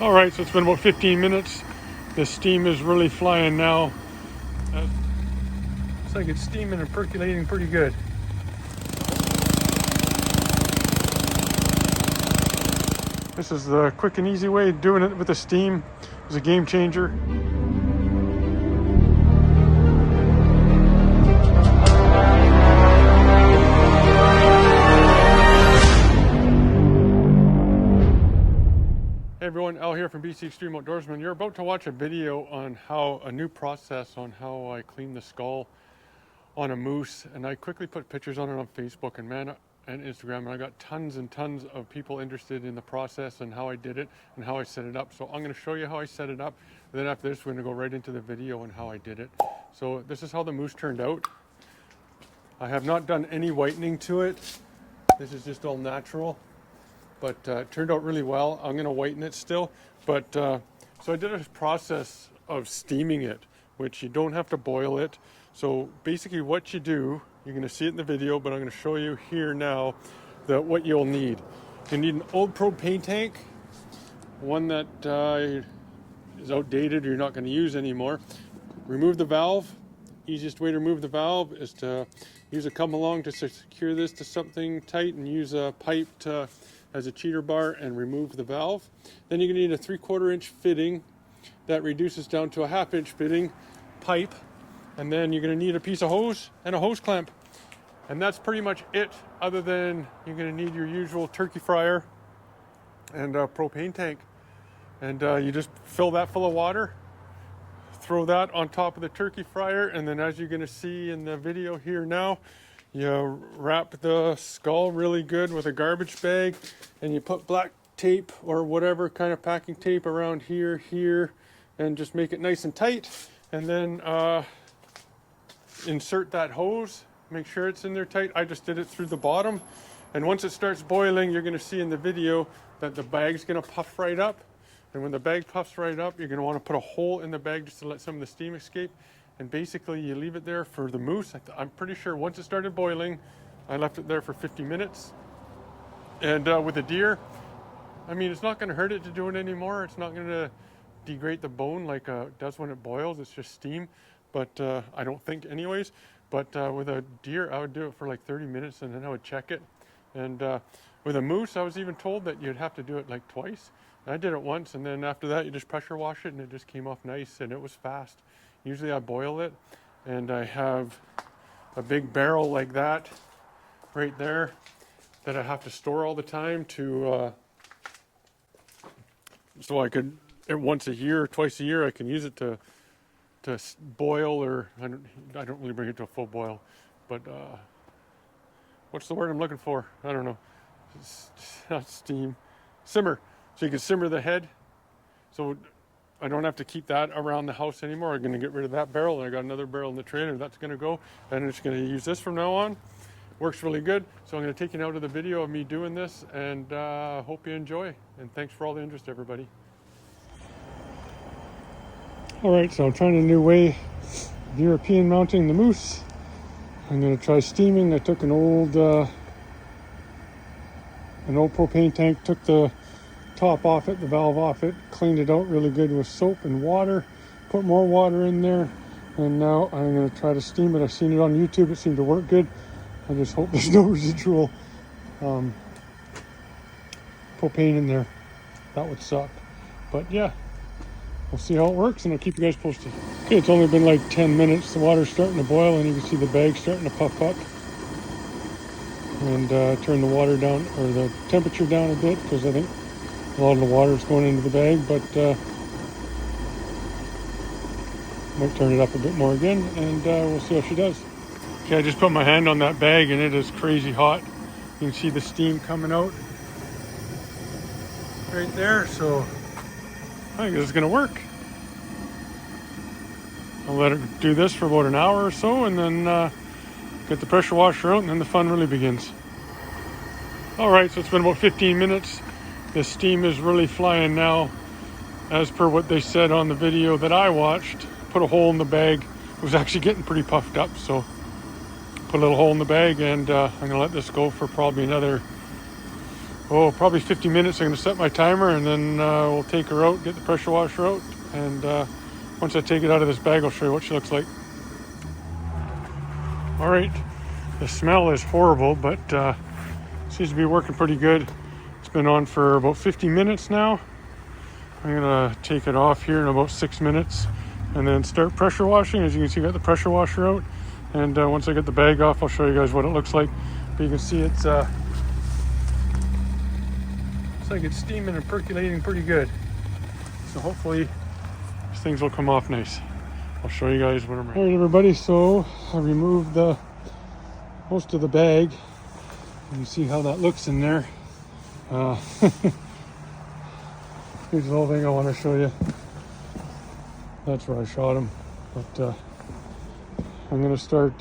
All right, so it's been about 15 minutes. The steam is really flying now. Looks like it's steaming and percolating pretty good. This is the quick and easy way of doing it with the steam. It's a game changer. Hey everyone, Al here from BC Extreme Outdoorsman. You're about to watch a video on a new process on how I clean the skull on a moose, and I quickly put pictures on it on Facebook and Instagram, and I got tons and tons of people interested in the process and how I did it and how I set it up. So I'm going to show you how I set it up, and then after this we're going to go right into the video on how I did it. So this is how the moose turned out. I have not done any whitening to it. This is just all natural. But it turned out really well. I'm going to whiten it still. But so I did a process of steaming it, which you don't have to boil it. So basically what you do, you're going to see it in the video, but I'm going to show you here now what you'll need. You need an old propane tank, one that is outdated or you're not going to use anymore. Remove the valve. Easiest way to remove the valve is to use a come along to secure this to something tight and use a pipe as a cheater bar and remove the valve. Then you're going to need a 3/4 inch fitting that reduces down to a 1/2 inch fitting pipe. And then you're going to need a piece of hose and a hose clamp. And that's pretty much it, other than you're going to need your usual turkey fryer and a propane tank. And you just fill that full of water, throw that on top of the turkey fryer, and then as you're going to see in the video here now, you wrap the skull really good with a garbage bag, and you put black tape or whatever kind of packing tape around here, and just make it nice and tight. And then insert that hose, make sure it's in there tight. I just did it through the bottom. And once it starts boiling, you're going to see in the video that the bag's going to puff right up. And when the bag puffs right up, you're going to want to put a hole in the bag just to let some of the steam escape. And basically you leave it there for the moose. I'm pretty sure once it started boiling, I left it there for 50 minutes. And with a deer, I mean, it's not going to hurt it to do it anymore. It's not going to degrade the bone like it does when it boils. It's just steam. But I don't think anyways. But with a deer, I would do it for like 30 minutes and then I would check it. And with a moose, I was even told that you'd have to do it like twice. I did it once, and then after that you just pressure wash it and it just came off nice, and it was fast. Usually I boil it, and I have a big barrel like that right there that I have to store all the time to so I could once a year or twice a year I can use it to boil, or I don't really bring it to a full boil, but what's the word I'm looking for? I don't know. It's not steam. Simmer. So you can simmer the head. So I don't have to keep that around the house anymore. I'm going to get rid of that barrel, and I got another barrel in the trailer that's going to go, and I'm just going to use this from now on. Works really good. So I'm going to take you now to the video of me doing this, and hope you enjoy. And thanks for all the interest, everybody. All right, so I'm trying a new way of European mounting the moose. I'm going to try steaming. I took an old propane tank, took the top off it, the valve off it, cleaned it out really good with soap and water, put more water in there, and now I'm going to try to steam it. I've seen it on YouTube. It seemed to work good. I just hope there's no residual propane in there. That would suck. But yeah, we'll see how it works, and I'll keep you guys posted. Okay, it's only been like 10 minutes. The water's starting to boil, and you can see the bag starting to puff up. And turn the water down, or the temperature down a bit, because I think a lot of the water is going into the bag, but might turn it up a bit more again, and we'll see how she does. Okay, I just put my hand on that bag, and it is crazy hot. You can see the steam coming out right there, so I think this is going to work. I'll let it do this for about an hour or so, and then get the pressure washer out, and then the fun really begins. All right, so it's been about 15 minutes. The steam is really flying now, as per what they said on the video that I watched. Put a hole in the bag. It was actually getting pretty puffed up, so put a little hole in the bag, and I'm going to let this go for probably another probably 50 minutes. I'm going to set my timer, and then we'll take her out, get the pressure washer out, and once I take it out of this bag, I'll show you what she looks like. All right, the smell is horrible, but seems to be working pretty good. It's been on for about 50 minutes now. I'm gonna take it off here in about 6 minutes and then start pressure washing. As you can see, I got the pressure washer out, and once I get the bag off, I'll show you guys what it looks like. But you can see it's like it's steaming and percolating pretty good. So hopefully these things will come off nice. I'll show you guys what I'm ready. All right, everybody, so I removed most of the bag. You can see how that looks in there. Here's the whole thing I want to show you. That's where I shot him. But I'm going to start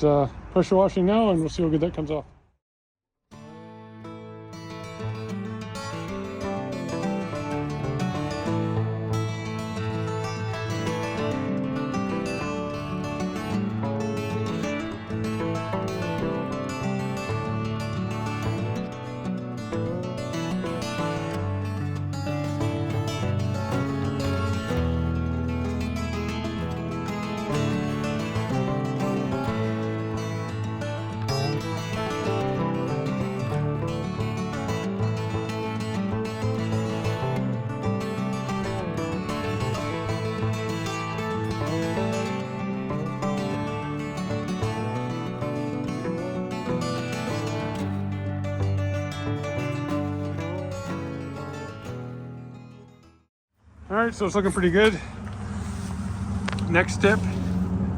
pressure washing now, and we'll see how good that comes off. All right, so it's looking pretty good. Next step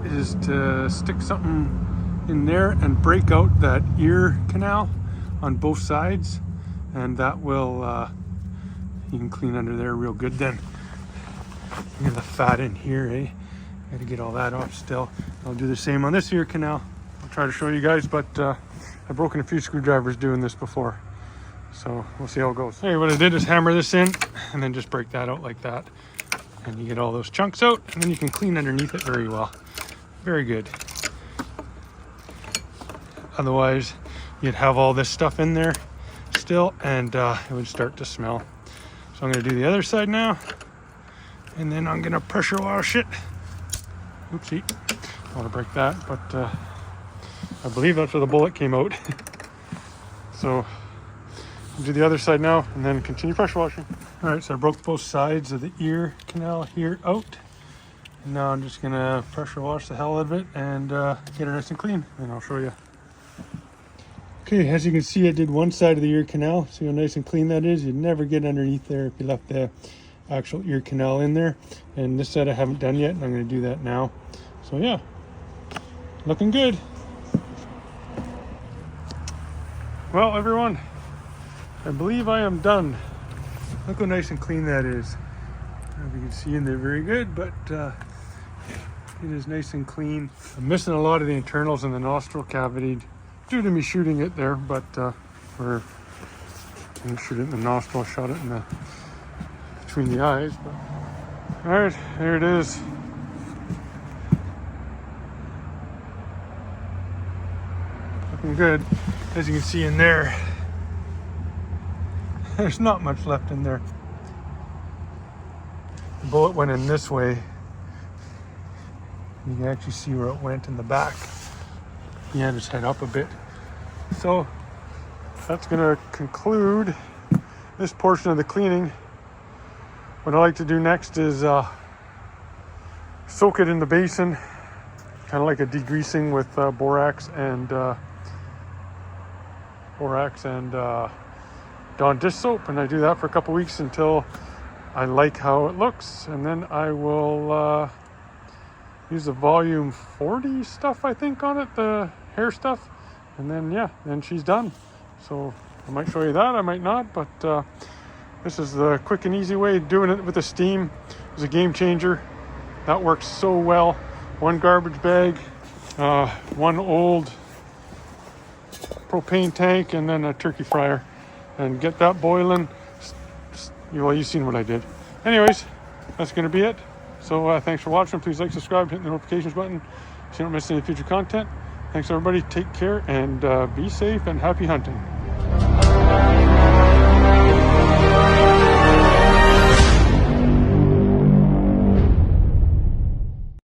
is to stick something in there and break out that ear canal on both sides, and that will, you can clean under there real good then. You get the fat in here, eh? Gotta get all that off still. I'll do the same on this ear canal. I'll try to show you guys, but I've broken a few screwdrivers doing this before. So we'll see how it goes. Hey, what I did is hammer this in and then just break that out like that. And you get all those chunks out, and then you can clean underneath it very well. Very good. Otherwise, you'd have all this stuff in there still, and it would start to smell. So I'm gonna do the other side now, and then I'm gonna pressure wash it. Oopsie, I wanna break that, but I believe that's where the bullet came out. So I'll do the other side now and then continue pressure washing. All right, so I broke both sides of the ear canal here out. And now I'm just gonna pressure wash the hell out of it and get it nice and clean, and I'll show you. Okay, as you can see, I did one side of the ear canal. See how nice and clean that is? You'd never get underneath there if you left the actual ear canal in there. And this side I haven't done yet, and I'm gonna do that now. So yeah, looking good. Well, everyone, I believe I am done. Look how nice and clean that is. I don't know if you can see in there very good, but it is nice and clean. I'm missing a lot of the internals in the nostril cavity due to me shooting it there, but I didn't shoot it in the nostril, shot it in the between the eyes. But all right, there it is. Looking good. As you can see in there, there's not much left in there. The bullet went in this way. You can actually see where it went in the back. He had his head up a bit. So that's gonna conclude this portion of the cleaning. What I like to do next is soak it in the basin, kind of like a degreasing with borax and Dawn dish soap, and I do that for a couple weeks until I like how it looks, and then I will use the volume 40 stuff, I think, on it, the hair stuff, and then yeah, then she's done. So I might show you that, I might not, but this is the quick and easy way of doing it with the steam. It's a game changer. That works so well. One garbage bag, one old propane tank, and then a turkey fryer, and get that boiling. Well, you've seen what I did. Anyways, that's going to be it. So thanks for watching. Please like, subscribe, hit the notifications button so you don't miss any future content. Thanks, everybody. Take care and be safe and happy hunting.